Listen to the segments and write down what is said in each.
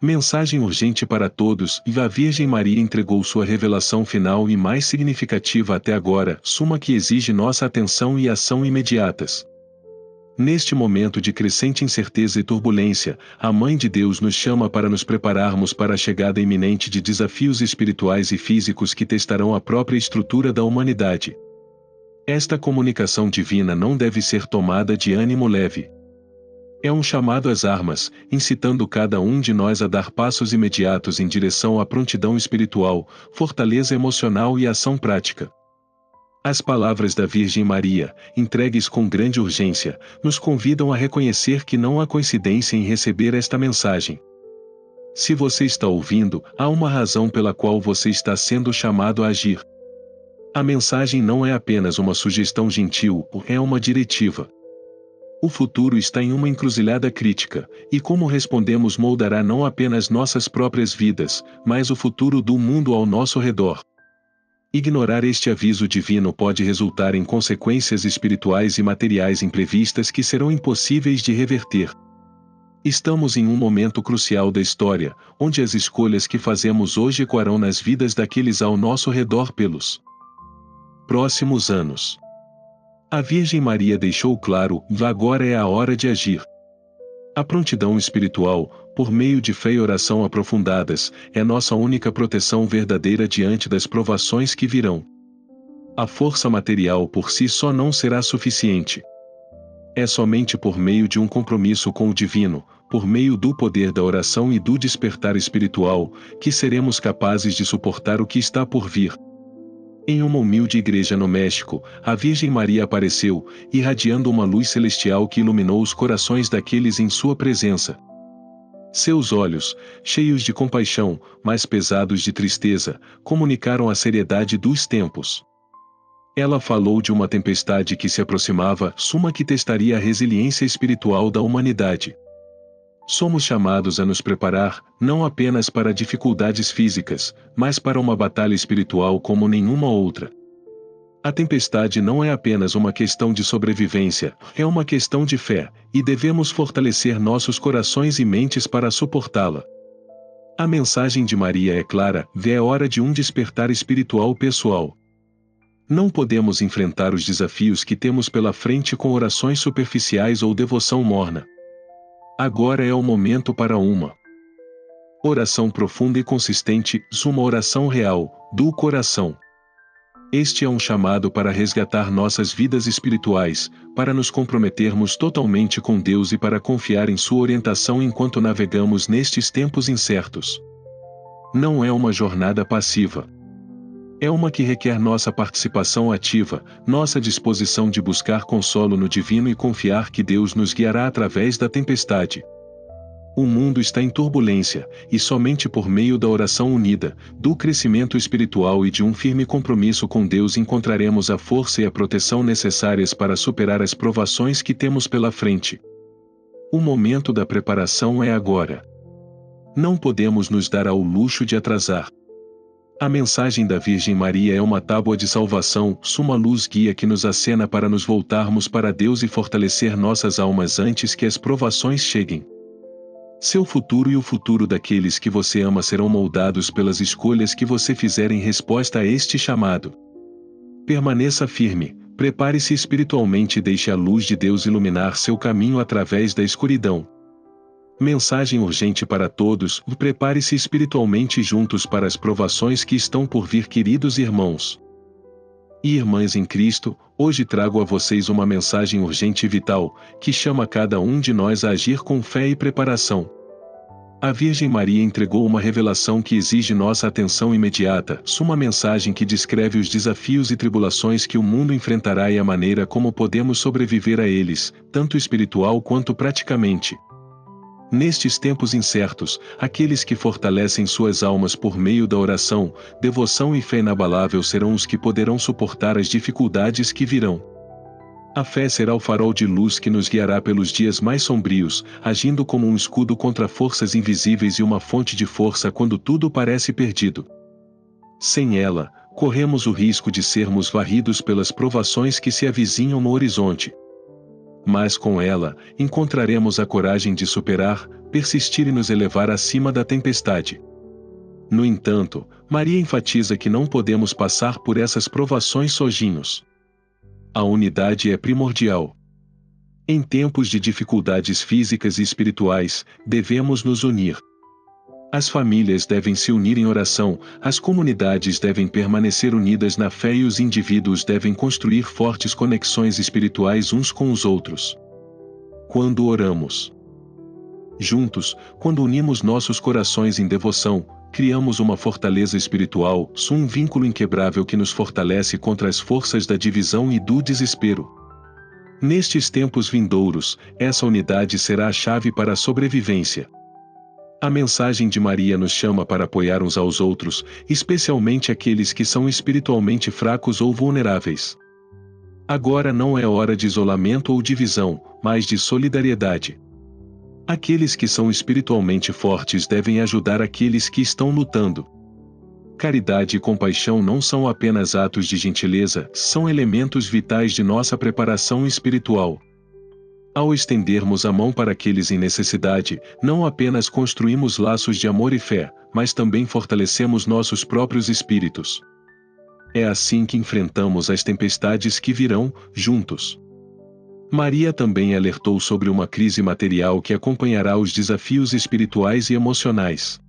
Mensagem urgente para todos, e a Virgem Maria entregou sua revelação final e mais significativa até agora, suma que exige nossa atenção e ação imediatas. Neste momento de crescente incerteza e turbulência, a Mãe de Deus nos chama para nos prepararmos para a chegada iminente de desafios espirituais e físicos que testarão a própria estrutura da humanidade. Esta comunicação divina não deve ser tomada de ânimo leve. É um chamado às armas, incitando cada um de nós a dar passos imediatos em direção à prontidão espiritual, fortaleza emocional e ação prática. As palavras da Virgem Maria, entregues com grande urgência, nos convidam a reconhecer que não há coincidência em receber esta mensagem. Se você está ouvindo, há uma razão pela qual você está sendo chamado a agir. A mensagem não é apenas uma sugestão gentil, é uma diretiva. O futuro está em uma encruzilhada crítica, e como respondemos moldará não apenas nossas próprias vidas, mas o futuro do mundo ao nosso redor. Ignorar este aviso divino pode resultar em consequências espirituais e materiais imprevistas que serão impossíveis de reverter. Estamos em um momento crucial da história, onde as escolhas que fazemos hoje ecoarão nas vidas daqueles ao nosso redor pelos próximos anos. A Virgem Maria deixou claro, agora é a hora de agir. A prontidão espiritual, por meio de fé e oração aprofundadas, é nossa única proteção verdadeira diante das provações que virão. A força material por si só não será suficiente. É somente por meio de um compromisso com o divino, por meio do poder da oração e do despertar espiritual, que seremos capazes de suportar o que está por vir. Em uma humilde igreja no México, a Virgem Maria apareceu, irradiando uma luz celestial que iluminou os corações daqueles em sua presença. Seus olhos, cheios de compaixão, mas pesados de tristeza, comunicaram a seriedade dos tempos. Ela falou de uma tempestade que se aproximava, suma que testaria a resiliência espiritual da humanidade. Somos chamados a nos preparar, não apenas para dificuldades físicas, mas para uma batalha espiritual como nenhuma outra. A tempestade não é apenas uma questão de sobrevivência, é uma questão de fé, e devemos fortalecer nossos corações e mentes para suportá-la. A mensagem de Maria é clara, é hora de um despertar espiritual pessoal. Não podemos enfrentar os desafios que temos pela frente com orações superficiais ou devoção morna. Agora é o momento para uma oração profunda e consistente, uma oração real, do coração. Este é um chamado para resgatar nossas vidas espirituais, para nos comprometermos totalmente com Deus e para confiar em sua orientação enquanto navegamos nestes tempos incertos. Não é uma jornada passiva. É uma que requer nossa participação ativa, nossa disposição de buscar consolo no divino e confiar que Deus nos guiará através da tempestade. O mundo está em turbulência, e somente por meio da oração unida, do crescimento espiritual e de um firme compromisso com Deus encontraremos a força e a proteção necessárias para superar as provações que temos pela frente. O momento da preparação é agora. Não podemos nos dar ao luxo de atrasar. A mensagem da Virgem Maria é uma tábua de salvação, uma luz guia que nos acena para nos voltarmos para Deus e fortalecer nossas almas antes que as provações cheguem. Seu futuro e o futuro daqueles que você ama serão moldados pelas escolhas que você fizer em resposta a este chamado. Permaneça firme, prepare-se espiritualmente e deixe a luz de Deus iluminar seu caminho através da escuridão. Mensagem urgente para todos, prepare-se espiritualmente juntos para as provações que estão por vir, queridos irmãos e irmãs em Cristo. Hoje trago a vocês uma mensagem urgente e vital, que chama cada um de nós a agir com fé e preparação. A Virgem Maria entregou uma revelação que exige nossa atenção imediata, uma mensagem que descreve os desafios e tribulações que o mundo enfrentará e a maneira como podemos sobreviver a eles, tanto espiritual quanto praticamente. Nestes tempos incertos, aqueles que fortalecem suas almas por meio da oração, devoção e fé inabalável serão os que poderão suportar as dificuldades que virão. A fé será o farol de luz que nos guiará pelos dias mais sombrios, agindo como um escudo contra forças invisíveis e uma fonte de força quando tudo parece perdido. Sem ela, corremos o risco de sermos varridos pelas provações que se avizinham no horizonte. Mas com ela, encontraremos a coragem de superar, persistir e nos elevar acima da tempestade. No entanto, Maria enfatiza que não podemos passar por essas provações sozinhos. A unidade é primordial. Em tempos de dificuldades físicas e espirituais, devemos nos unir. As famílias devem se unir em oração, as comunidades devem permanecer unidas na fé e os indivíduos devem construir fortes conexões espirituais uns com os outros. Quando oramos juntos, quando unimos nossos corações em devoção, criamos uma fortaleza espiritual, um vínculo inquebrável que nos fortalece contra as forças da divisão e do desespero. Nestes tempos vindouros, essa unidade será a chave para a sobrevivência. A mensagem de Maria nos chama para apoiar uns aos outros, especialmente aqueles que são espiritualmente fracos ou vulneráveis. Agora não é hora de isolamento ou divisão, mas de solidariedade. Aqueles que são espiritualmente fortes devem ajudar aqueles que estão lutando. Caridade e compaixão não são apenas atos de gentileza, são elementos vitais de nossa preparação espiritual. Ao estendermos a mão para aqueles em necessidade, não apenas construímos laços de amor e fé, mas também fortalecemos nossos próprios espíritos. É assim que enfrentamos as tempestades que virão, juntos. Maria também alertou sobre uma crise material que acompanhará os desafios espirituais e emocionais.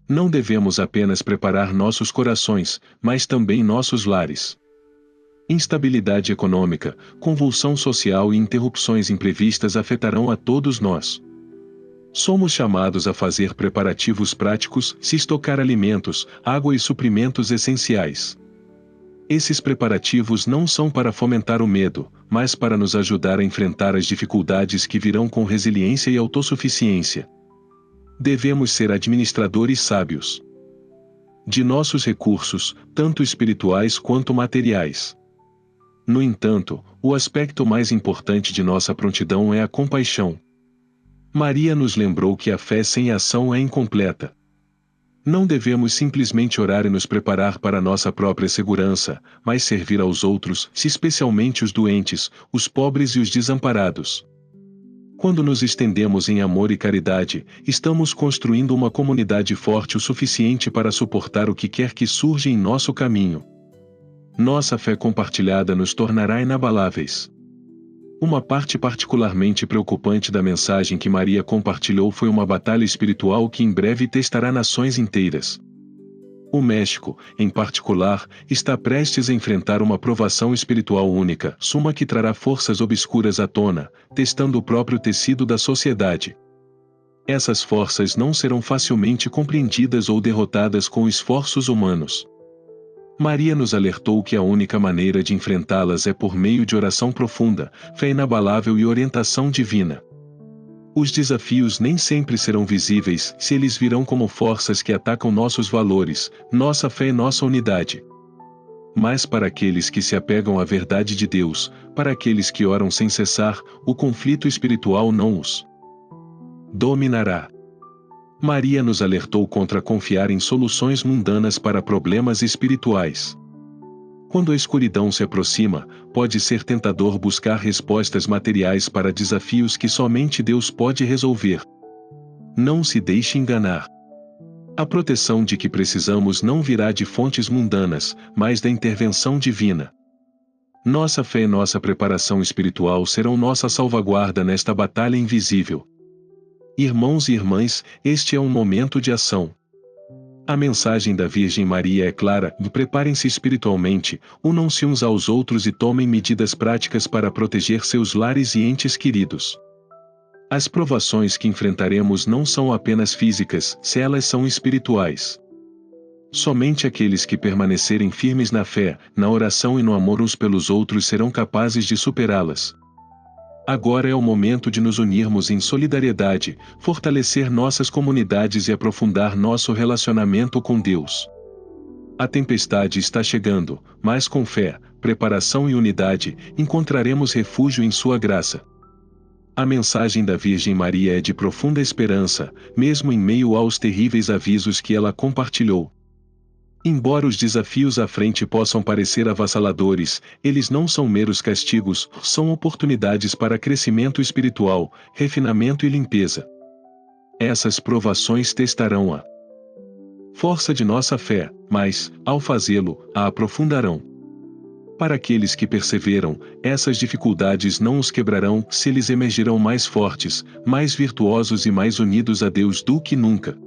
Não devemos apenas preparar nossos corações, mas também nossos lares. Instabilidade econômica, convulsão social e interrupções imprevistas afetarão a todos nós. Somos chamados a fazer preparativos práticos, se estocar alimentos, água e suprimentos essenciais. Esses preparativos não são para fomentar o medo, mas para nos ajudar a enfrentar as dificuldades que virão com resiliência e autossuficiência. Devemos ser administradores sábios de nossos recursos, tanto espirituais quanto materiais. No entanto, o aspecto mais importante de nossa prontidão é a compaixão. Maria nos lembrou que a fé sem ação é incompleta. Não devemos simplesmente orar e nos preparar para nossa própria segurança, mas servir aos outros, especialmente os doentes, os pobres e os desamparados. Quando nos estendemos em amor e caridade, estamos construindo uma comunidade forte o suficiente para suportar o que quer que surja em nosso caminho. Nossa fé compartilhada nos tornará inabaláveis. Uma parte particularmente preocupante da mensagem que Maria compartilhou foi uma batalha espiritual que em breve testará nações inteiras. O México, em particular, está prestes a enfrentar uma provação espiritual única, uma que trará forças obscuras à tona, testando o próprio tecido da sociedade. Essas forças não serão facilmente compreendidas ou derrotadas com esforços humanos. Maria nos alertou que a única maneira de enfrentá-las é por meio de oração profunda, fé inabalável e orientação divina. Os desafios nem sempre serão visíveis, se eles virão como forças que atacam nossos valores, nossa fé e nossa unidade. Mas para aqueles que se apegam à verdade de Deus, para aqueles que oram sem cessar, o conflito espiritual não os dominará. Maria nos alertou contra confiar em soluções mundanas para problemas espirituais. Quando a escuridão se aproxima, pode ser tentador buscar respostas materiais para desafios que somente Deus pode resolver. Não se deixe enganar. A proteção de que precisamos não virá de fontes mundanas, mas da intervenção divina. Nossa fé e nossa preparação espiritual serão nossa salvaguarda nesta batalha invisível. Irmãos e irmãs, este é um momento de ação. A mensagem da Virgem Maria é clara: preparem-se espiritualmente, unam-se uns aos outros e tomem medidas práticas para proteger seus lares e entes queridos. As provações que enfrentaremos não são apenas físicas, se elas são espirituais. Somente aqueles que permanecerem firmes na fé, na oração e no amor uns pelos outros serão capazes de superá-las. Agora é o momento de nos unirmos em solidariedade, fortalecer nossas comunidades e aprofundar nosso relacionamento com Deus. A tempestade está chegando, mas com fé, preparação e unidade, encontraremos refúgio em sua graça. A mensagem da Virgem Maria é de profunda esperança, mesmo em meio aos terríveis avisos que ela compartilhou. Embora os desafios à frente possam parecer avassaladores, eles não são meros castigos, são oportunidades para crescimento espiritual, refinamento e limpeza. Essas provações testarão a força de nossa fé, mas, ao fazê-lo, a aprofundarão. Para aqueles que perseveram, essas dificuldades não os quebrarão, se eles emergirão mais fortes, mais virtuosos e mais unidos a Deus do que nunca.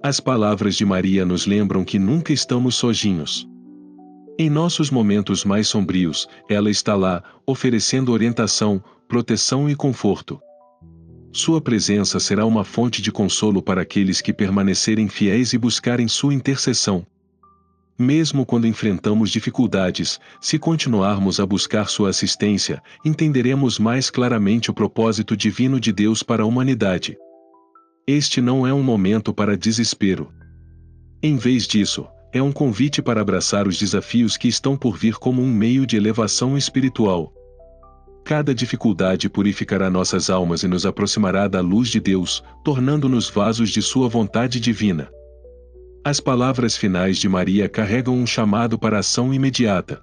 As palavras de Maria nos lembram que nunca estamos sozinhos. Em nossos momentos mais sombrios, ela está lá, oferecendo orientação, proteção e conforto. Sua presença será uma fonte de consolo para aqueles que permanecerem fiéis e buscarem sua intercessão. Mesmo quando enfrentamos dificuldades, se continuarmos a buscar sua assistência, entenderemos mais claramente o propósito divino de Deus para a humanidade. Este não é um momento para desespero. Em vez disso, é um convite para abraçar os desafios que estão por vir como um meio de elevação espiritual. Cada dificuldade purificará nossas almas e nos aproximará da luz de Deus, tornando-nos vasos de sua vontade divina. As palavras finais de Maria carregam um chamado para a ação imediata.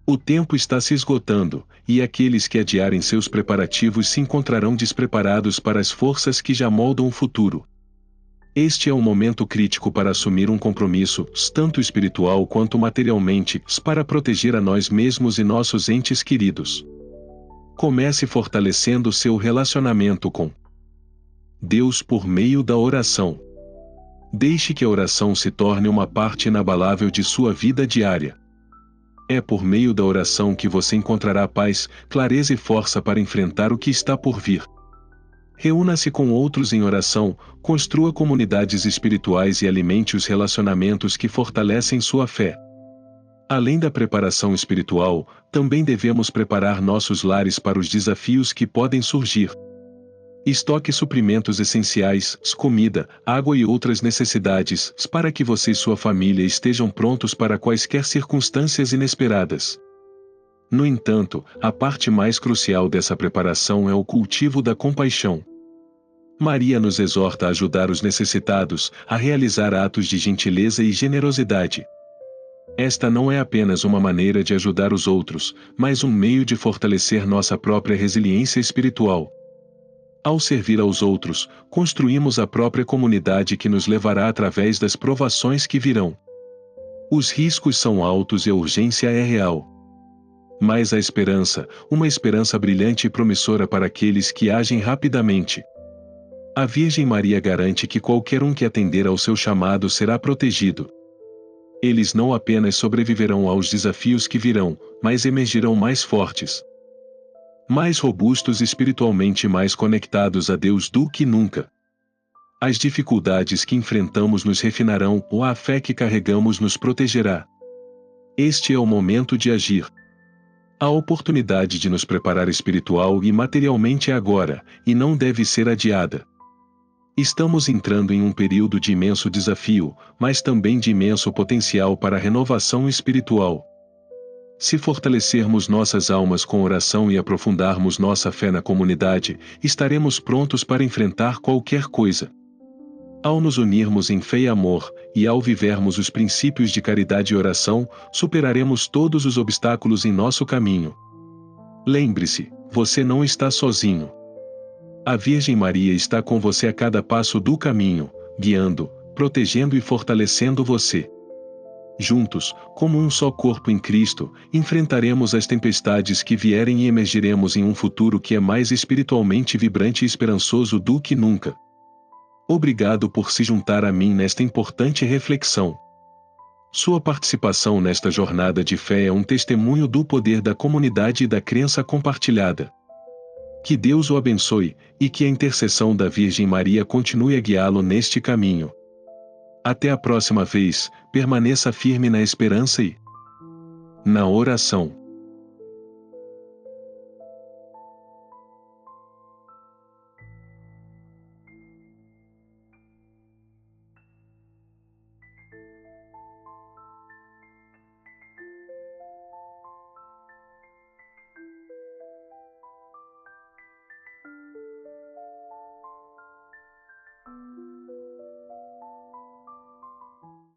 O tempo está se esgotando, e aqueles que adiarem seus preparativos se encontrarão despreparados para as forças que já moldam o futuro. Este é um momento crítico para assumir um compromisso, tanto espiritual quanto materialmente, para proteger a nós mesmos e nossos entes queridos. Comece fortalecendo seu relacionamento com Deus por meio da oração. Deixe que a oração se torne uma parte inabalável de sua vida diária. É por meio da oração que você encontrará paz, clareza e força para enfrentar o que está por vir. Reúna-se com outros em oração, construa comunidades espirituais e alimente os relacionamentos que fortalecem sua fé. Além da preparação espiritual, também devemos preparar nossos lares para os desafios que podem surgir. Estoque suprimentos essenciais, comida, água e outras necessidades, para que você e sua família estejam prontos para quaisquer circunstâncias inesperadas. No entanto, a parte mais crucial dessa preparação é o cultivo da compaixão. Maria nos exorta a ajudar os necessitados, a realizar atos de gentileza e generosidade. Esta não é apenas uma maneira de ajudar os outros, mas um meio de fortalecer nossa própria resiliência espiritual. Ao servir aos outros, construímos a própria comunidade que nos levará através das provações que virão. Os riscos são altos e a urgência é real. Mas a esperança, uma esperança brilhante e promissora para aqueles que agem rapidamente. A Virgem Maria garante que qualquer um que atender ao seu chamado será protegido. Eles não apenas sobreviverão aos desafios que virão, mas emergirão mais fortes, mais robustos espiritualmente e mais conectados a Deus do que nunca. As dificuldades que enfrentamos nos refinarão, ou a fé que carregamos nos protegerá. Este é o momento de agir. A oportunidade de nos preparar espiritual e materialmente é agora, e não deve ser adiada. Estamos entrando em um período de imenso desafio, mas também de imenso potencial para a renovação espiritual. Se fortalecermos nossas almas com oração e aprofundarmos nossa fé na comunidade, estaremos prontos para enfrentar qualquer coisa. Ao nos unirmos em fé e amor, e ao vivermos os princípios de caridade e oração, superaremos todos os obstáculos em nosso caminho. Lembre-se, você não está sozinho. A Virgem Maria está com você a cada passo do caminho, guiando, protegendo e fortalecendo você. Juntos, como um só corpo em Cristo, enfrentaremos as tempestades que vierem e emergiremos em um futuro que é mais espiritualmente vibrante e esperançoso do que nunca. Obrigado por se juntar a mim nesta importante reflexão. Sua participação nesta jornada de fé é um testemunho do poder da comunidade e da crença compartilhada. Que Deus o abençoe, e que a intercessão da Virgem Maria continue a guiá-lo neste caminho. Até a próxima vez, permaneça firme na esperança e na oração.